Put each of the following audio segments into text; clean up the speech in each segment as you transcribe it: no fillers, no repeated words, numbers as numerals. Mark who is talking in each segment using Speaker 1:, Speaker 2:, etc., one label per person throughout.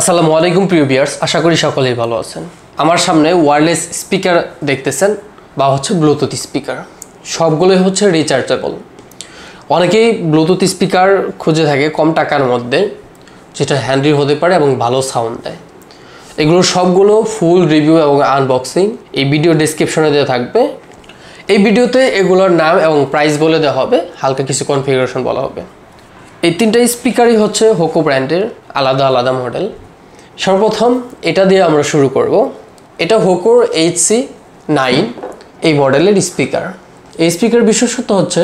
Speaker 1: আসসালামু আলাইকুম প্রিয় ভিউয়ার্স, আশা করি সকলেই ভালো আছেন। আমার সামনে ওয়্যারলেস স্পিকার দেখতেছেন বা হচ্ছে ব্লুটুথ স্পিকার, সবগুলোই হচ্ছে রিচার্জেবল। অনেকেই ব্লুটুথ স্পিকার খুঁজে থাকে কম টাকার মধ্যে, যেটা হ্যান্ডি হতে পারে এবং ভালো সাউন্ড দেয়। এগুলো সবগুলো ফুল রিভিউ এবং আনবক্সিং এই ভিডিও ডেসক্রিপশনে দেওয়া থাকবে। এই ভিডিওতে এগুলোর নাম এবং প্রাইস বলে দেওয়া হবে, হালকা কিছু কনফিগারেশন বলা হবে। এই তিনটা স্পিকারই হচ্ছে হোকো ব্র্যান্ডের, আলাদা আলাদা মডেল। সর্বপ্রথম এটা দিয়ে আমরা শুরু করব। এটা হোকোর HC9 এই মডেলের স্পিকার। এই স্পিকার বিশেষত্ব হচ্ছে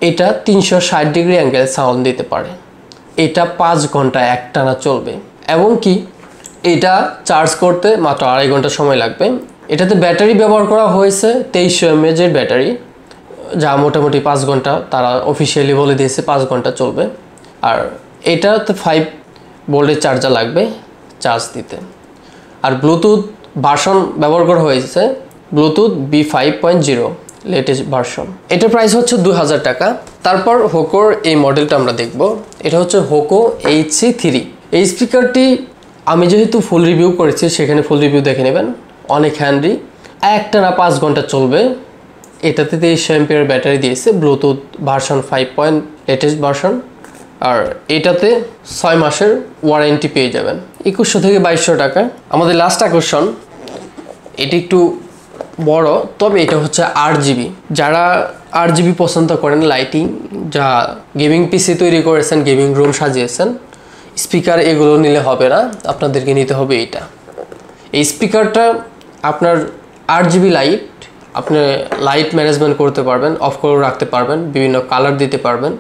Speaker 1: এটা 360 ডিগ্রি অ্যাঙ্গেল সাউন্ড দিতে পারে। এটা 5 ঘন্টা একটানা চলবে এবং কি এটা চার্জ করতে মাত্র 2.5 ঘন্টা সময় লাগবে। এটাতে ব্যাটারি ব্যবহার করা হয়েছে 2300 mAh এর ব্যাটারি, যা মোটামুটি 5 ঘন্টা, তারা অফিসিয়ালি বলে দিয়েছে 5 ঘন্টা চলবে। আর এটাতে 5 ভোল্টের চার্জার লাগবে চার্জ দিতে। আর ব্লুটুথ ভার্সন ব্যবহার করা হয়েছে ব্লুটুথ B5.0 লেটেস্ট ভার্সন। এটার প্রাইস হচ্ছে 2000 টাকা। তারপর হোকোর এই মডেলটা আমরা দেখব। এটা হচ্ছে হোকো HC3। এই স্পিকারটি আমি যেহেতু ফুল রিভিউ করেছি, সেখানে ফুল রিভিউ দেখে নেবেন। অনেক হ্যান্ডি, একটানা 5 ঘন্টা চলবে। এটাতে 2300 mAh ব্যাটারি দিয়েছে, ব্লুটুথ ভার্সন 5. Latest version. আর এটাতে 6 মাসের ওয়ারেন্টি পেয়ে যাবেন 2100 থেকে 2200 টাকা। আমাদের লাস্ট আকর্ষণ, এটি একটু বড়, তবে এটা হচ্ছে 8GB। যারা 8GB পছন্দ করেন, লাইটিং, যা গেমিং পিসি তৈরি করেছেন, গেমিং রুম সাজিয়েছেন, স্পিকার এগুলো নিলে হবে না, আপনাদেরকে নিতে হবে এইটা। এই স্পিকারটা আপনার 8GB লাইট, আপনি লাইট ম্যানেজমেন্ট করতে পারবেন, অফ করে রাখতে পারবেন, বিভিন্ন কালার দিতে পারবেন,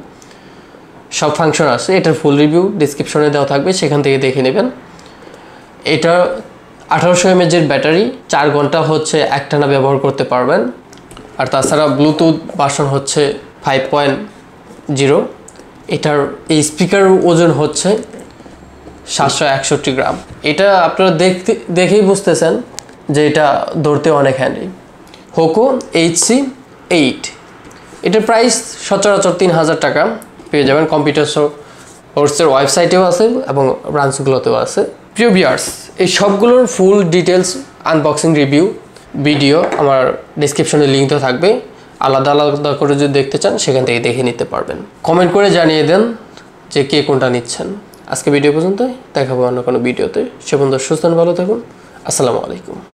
Speaker 1: সব ফাংশন আছে। এটার ফুল রিভিউ ডিসক্রিপশনে দেওয়া থাকবে, সেখান থেকে দেখে নেবেন। এটা 1800 mAh এর ব্যাটারি, 4 ঘন্টা হচ্ছে একটানা ব্যবহার করতে পারবেন। আর তাছাড়া ব্লুটুথ ভার্সন হচ্ছে 5.0। এটার এই স্পিকার ওজন হচ্ছে 761 গ্রাম। এটা আপনারা দেখেই বুঝতেছেন যে এটা ধরতে অনেক হ্যান্ডি। হোকো HC8, এটার প্রাইস সচরাচর 3000 টাকা পেয়ে যাবেন। কম্পিউটার সোর্সের ওয়েবসাইটেও আছে এবং ব্রাঞ্চগুলোতেও আছে। প্রিয় ভিউয়ার্স, এই সবগুলোর full details unboxing review video আমার ডিসক্রিপশনে লিঙ্ক তো থাকবে। আলাদা আলাদা করে যদি দেখতে চান, সেখান থেকে দেখে নিতে পারবেন। কমেন্ট করে জানিয়ে দেন যে কে কোনটা নিচ্ছেন। আজকে ভিডিও পর্যন্ত, দেখাবো অন্য কোনো ভিডিওতে। সে পর্যন্ত সুস্থ ভালো থাকুন। আসসালামু আলাইকুম।